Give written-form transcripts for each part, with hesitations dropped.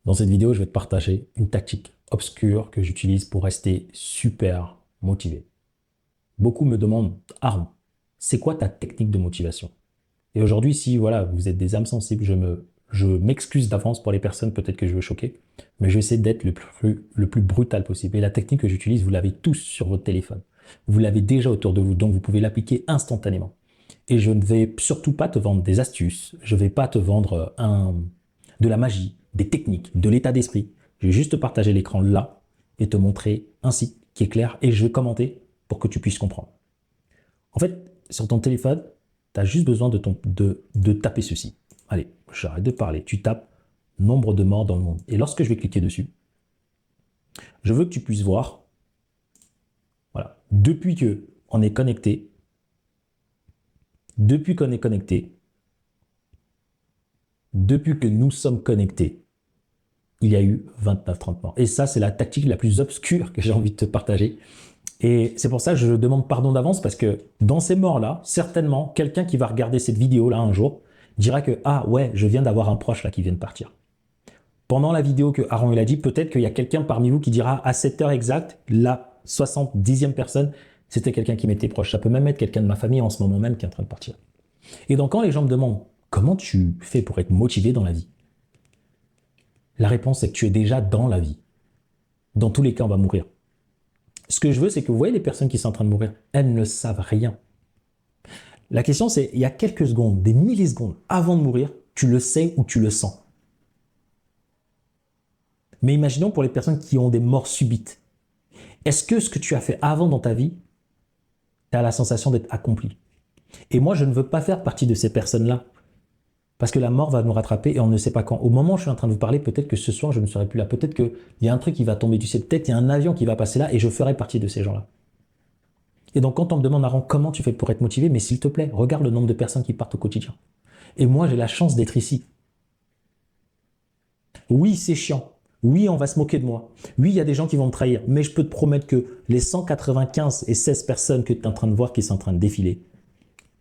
Dans cette vidéo, je vais te partager une tactique obscure que j'utilise pour rester super motivé. Beaucoup me demandent, Aaron, c'est quoi ta technique de motivation? Et aujourd'hui, si voilà, vous êtes des âmes sensibles, je m'excuse d'avance pour les personnes peut-être que je veux choquer, mais je vais essayer d'être le plus brutal possible. Et la technique que j'utilise, vous l'avez tous sur votre téléphone. Vous l'avez déjà autour de vous, donc vous pouvez l'appliquer instantanément. Et je ne vais surtout pas te vendre des astuces, je ne vais pas te vendre de la magie, des techniques, de l'état d'esprit. Je vais juste te partager l'écran là et te montrer un site qui est clair et je vais commenter pour que tu puisses comprendre. En fait, sur ton téléphone, tu as juste besoin de taper ceci. Allez, j'arrête de parler. Tu tapes nombre de morts dans le monde. Et lorsque je vais cliquer dessus, je veux que tu puisses voir, voilà, depuis qu'on est connecté, depuis que nous sommes connectés, il y a eu 29-30 morts. Et ça, c'est la tactique la plus obscure que j'ai envie de te partager. Et c'est pour ça que je demande pardon d'avance parce que dans ces morts-là, certainement, quelqu'un qui va regarder cette vidéo-là un jour dira que « Ah ouais, je viens d'avoir un proche là qui vient de partir ». Pendant la vidéo que Aaron il a dit, peut-être qu'il y a quelqu'un parmi vous qui dira à cette heure exacte, la 70e personne, c'était quelqu'un qui m'était proche. Ça peut même être quelqu'un de ma famille en ce moment même qui est en train de partir. Et donc quand les gens me demandent « Comment tu fais pour être motivé dans la vie ?» La réponse est que tu es déjà dans la vie. Dans tous les cas, on va mourir. Ce que je veux, c'est que vous voyez les personnes qui sont en train de mourir, elles ne savent rien. La question, c'est, il y a quelques secondes, des millisecondes avant de mourir, tu le sais ou tu le sens. Mais imaginons pour les personnes qui ont des morts subites. Est-ce que ce que tu as fait avant dans ta vie, tu as la sensation d'être accompli? Et moi, je ne veux pas faire partie de ces personnes-là. Parce que la mort va nous rattraper et on ne sait pas quand. Au moment où je suis en train de vous parler, peut-être que ce soir, je ne serai plus là. Peut-être qu'il y a un truc qui va tomber du ciel. Peut-être qu'il y a un avion qui va passer là et je ferai partie de ces gens-là. Et donc, quand on me demande, Aaron, comment tu fais pour être motivé? Mais s'il te plaît, regarde le nombre de personnes qui partent au quotidien. Et moi, j'ai la chance d'être ici. Oui, c'est chiant. Oui, on va se moquer de moi. Oui, il y a des gens qui vont me trahir. Mais je peux te promettre que les 195 et 16 personnes que tu es en train de voir qui sont en train de défiler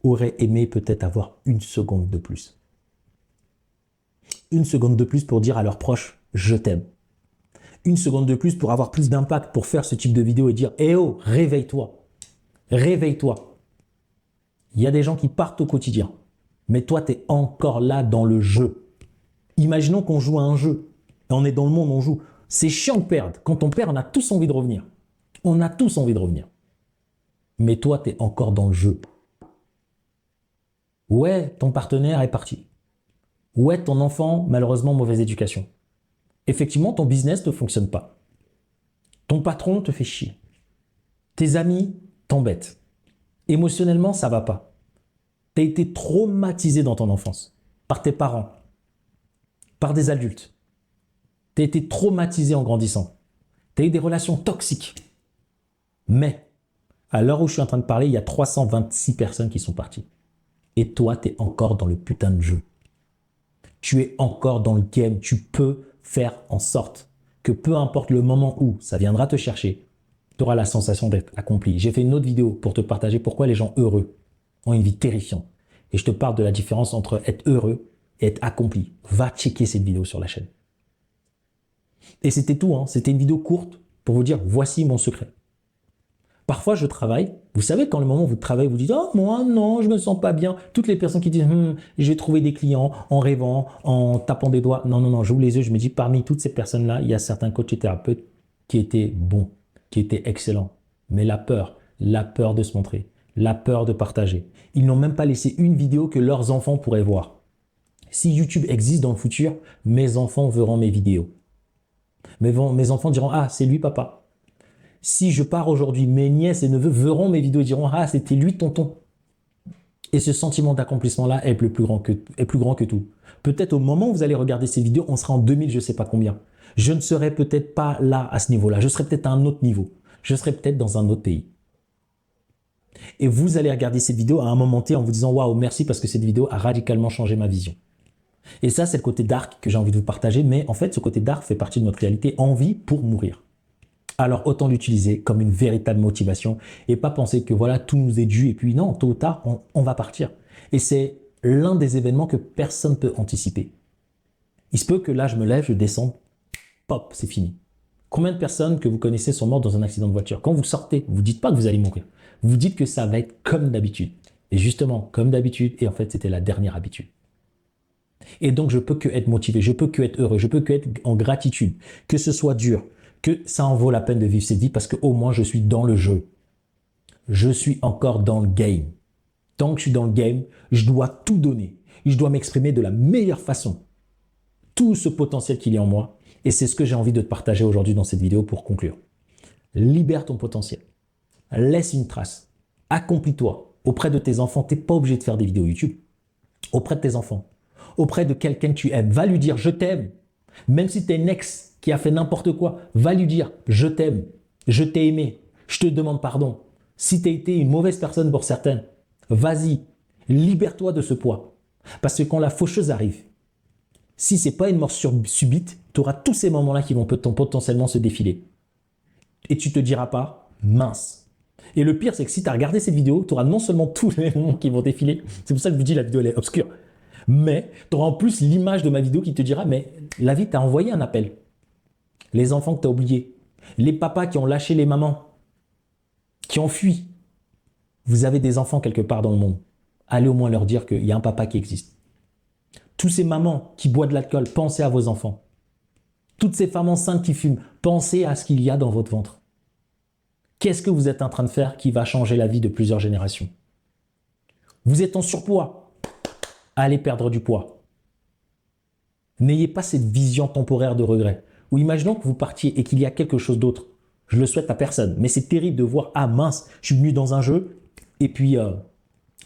auraient aimé peut-être avoir une seconde de plus. Une seconde de plus pour dire à leurs proches « je t'aime ». Une seconde de plus pour avoir plus d'impact, pour faire ce type de vidéo et dire « eh oh, réveille-toi, réveille-toi ». Il y a des gens qui partent au quotidien, mais toi, tu es encore là dans le jeu. Imaginons qu'on joue à un jeu, et on est dans le monde, on joue. C'est chiant de perdre. Quand on perd, on a tous envie de revenir. On a tous envie de revenir. Mais toi, tu es encore dans le jeu. Ouais, ton partenaire est parti. Ouais, ton enfant, malheureusement, mauvaise éducation. Effectivement, ton business ne fonctionne pas. Ton patron te fait chier. Tes amis t'embêtent. Émotionnellement, ça va pas. Tu as été traumatisé dans ton enfance, par tes parents, par des adultes. Tu as été traumatisé en grandissant. Tu as eu des relations toxiques. Mais, à l'heure où je suis en train de parler, il y a 326 personnes qui sont parties. Et toi, tu es encore dans le putain de jeu. Tu es encore dans le game. Tu peux faire en sorte que peu importe le moment où ça viendra te chercher, tu auras la sensation d'être accompli. J'ai fait une autre vidéo pour te partager pourquoi les gens heureux ont une vie terrifiante. Et je te parle de la différence entre être heureux et être accompli. Va checker cette vidéo sur la chaîne. Et c'était tout, hein. C'était une vidéo courte pour vous dire, voici mon secret. Parfois, je travaille. Vous savez, quand le moment où vous travaillez, vous dites « Oh, moi, non, je me sens pas bien. » Toutes les personnes qui disent « Je vais trouver des clients en rêvant, en tapant des doigts. » Non, non, non, j'ouvre les yeux, je me dis, parmi toutes ces personnes-là, il y a certains coachs et thérapeutes qui étaient bons, qui étaient excellents. Mais la peur de se montrer, la peur de partager. Ils n'ont même pas laissé une vidéo que leurs enfants pourraient voir. Si YouTube existe dans le futur, mes enfants verront mes vidéos. Mes enfants diront « Ah, c'est lui, papa. » Si je pars aujourd'hui, mes nièces et neveux verront mes vidéos et diront « Ah, c'était lui, tonton. » Et ce sentiment d'accomplissement-là est plus grand que tout. Peut-être au moment où vous allez regarder ces vidéos, on sera en 2000, je ne sais pas combien. Je ne serai peut-être pas là, à ce niveau-là. Je serai peut-être à un autre niveau. Je serai peut-être dans un autre pays. Et vous allez regarder cette vidéo à un moment T en vous disant « Waouh, merci parce que cette vidéo a radicalement changé ma vision. » Et ça, c'est le côté dark que j'ai envie de vous partager. Mais en fait, ce côté dark fait partie de notre réalité. Envie pour mourir. Alors, autant l'utiliser comme une véritable motivation et pas penser que voilà, tout nous est dû et puis non, tôt ou tard, on va partir. Et c'est l'un des événements que personne ne peut anticiper. Il se peut que là, je me lève, je descende pop, c'est fini. Combien de personnes que vous connaissez sont mortes dans un accident de voiture? Quand vous sortez, vous ne dites pas que vous allez mourir. Vous dites que ça va être comme d'habitude. Et justement, comme d'habitude, et en fait, c'était la dernière habitude. Et donc, je peux que être motivé, je peux que être heureux, je peux que être en gratitude, que ce soit dur, que ça en vaut la peine de vivre cette vie parce qu'au moins, je suis dans le jeu. Je suis encore dans le game. Tant que je suis dans le game, je dois tout donner. Je dois m'exprimer de la meilleure façon. Tout ce potentiel qu'il y a en moi. Et c'est ce que j'ai envie de te partager aujourd'hui dans cette vidéo pour conclure. Libère ton potentiel. Laisse une trace. Accomplis-toi. Auprès de tes enfants, tu n'es pas obligé de faire des vidéos YouTube. Auprès de tes enfants. Auprès de quelqu'un que tu aimes. Va lui dire « je t'aime ». Même si tu es une ex qui a fait n'importe quoi, va lui dire « je t'aime, je t'ai aimé, je te demande pardon ». Si tu as été une mauvaise personne pour certaines, vas-y, libère-toi de ce poids. Parce que quand la faucheuse arrive, si ce n'est pas une mort subite, tu auras tous ces moments-là qui vont potentiellement se défiler. Et tu ne te diras pas « mince ». Et le pire, c'est que si tu as regardé cette vidéo, tu auras non seulement tous les moments qui vont défiler, c'est pour ça que je vous dis la vidéo elle est obscure, mais tu auras en plus l'image de ma vidéo qui te dira « mais la vie t'a envoyé un appel ». Les enfants que tu as oubliés, les papas qui ont lâché les mamans, qui ont fui. Vous avez des enfants quelque part dans le monde. Allez au moins leur dire qu'il y a un papa qui existe. Tous ces mamans qui boivent de l'alcool, pensez à vos enfants. Toutes ces femmes enceintes qui fument, pensez à ce qu'il y a dans votre ventre. Qu'est-ce que vous êtes en train de faire qui va changer la vie de plusieurs générations? Vous êtes en surpoids. Allez perdre du poids. N'ayez pas cette vision temporaire de regret. Ou imaginons que vous partiez et qu'il y a quelque chose d'autre. Je le souhaite à personne, mais c'est terrible de voir « ah mince, je suis venu dans un jeu et puis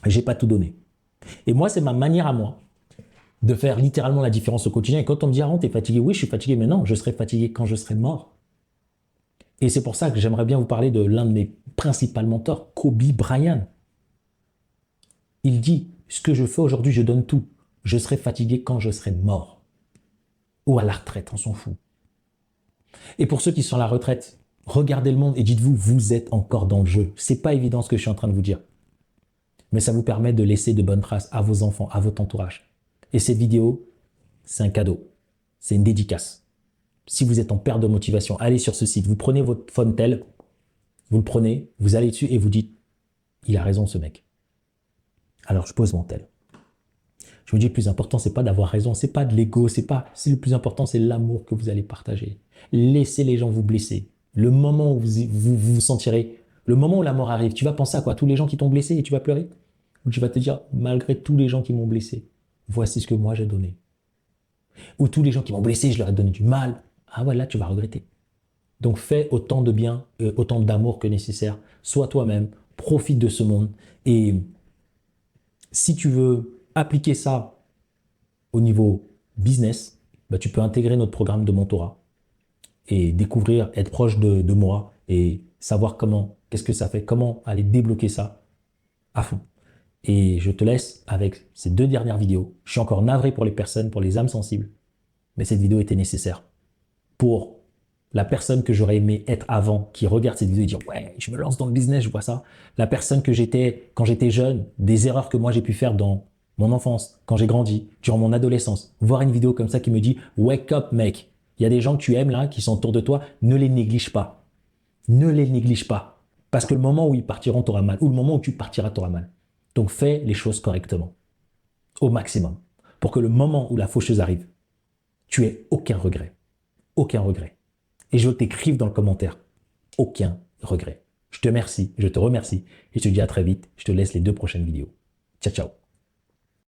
j'ai pas tout donné ». Et moi, c'est ma manière à moi de faire littéralement la différence au quotidien. Et quand on me dit « ah, t'es fatigué », oui, je suis fatigué, mais non, je serai fatigué quand je serai mort. Et c'est pour ça que j'aimerais bien vous parler de l'un de mes principaux mentors, Kobe Bryant. Il dit « ce que je fais aujourd'hui, je donne tout. Je serai fatigué quand je serai mort. » Ou à la retraite, on s'en fout. Et pour ceux qui sont à la retraite, regardez le monde et dites-vous, vous êtes encore dans le jeu. C'est pas évident ce que je suis en train de vous dire. Mais ça vous permet de laisser de bonnes traces à vos enfants, à votre entourage. Et cette vidéo, c'est un cadeau. C'est une dédicace. Si vous êtes en perte de motivation, allez sur ce site. Vous prenez votre Fontel, vous le prenez, vous allez dessus et vous dites, il a raison ce mec. Alors je pose mon tel. Je vous dis, le plus important, c'est pas d'avoir raison, c'est pas de l'ego, c'est le plus important, c'est l'amour que vous allez partager. Laissez les gens vous blesser. Le moment où vous sentirez, le moment où la mort arrive, tu vas penser à quoi? Tous les gens qui t'ont blessé et tu vas pleurer? Ou tu vas te dire, malgré tous les gens qui m'ont blessé, voici ce que moi j'ai donné. Ou tous les gens qui m'ont blessé, je leur ai donné du mal. Ah ouais, là tu vas regretter. Donc fais autant de bien, autant d'amour que nécessaire. Sois toi-même, profite de ce monde. Et si tu veux appliquer ça au niveau business, bah, tu peux intégrer notre programme de mentorat et découvrir, être proche de moi et savoir qu'est-ce que ça fait, comment aller débloquer ça à fond. Et je te laisse avec ces 2 dernières vidéos. Je suis encore navré pour les personnes, pour les âmes sensibles, mais cette vidéo était nécessaire pour la personne que j'aurais aimé être avant, qui regarde cette vidéo et dit « ouais, je me lance dans le business, je vois ça ». La personne que j'étais quand j'étais jeune, des erreurs que moi j'ai pu faire dans mon enfance, quand j'ai grandi, durant mon adolescence. Voir une vidéo comme ça qui me dit « wake up mec ». Il y a des gens que tu aimes là, qui sont autour de toi, ne les néglige pas. Ne les néglige pas. Parce que le moment où ils partiront, t'auras mal. Ou le moment où tu partiras, t'auras mal. Donc fais les choses correctement. Au maximum. Pour que le moment où la faucheuse arrive, tu aies aucun regret. Aucun regret. Et je veux que tu écrives dans le commentaire. Aucun regret. Je te remercie. Et je te dis à très vite. Je te laisse les 2 prochaines vidéos. Ciao, ciao.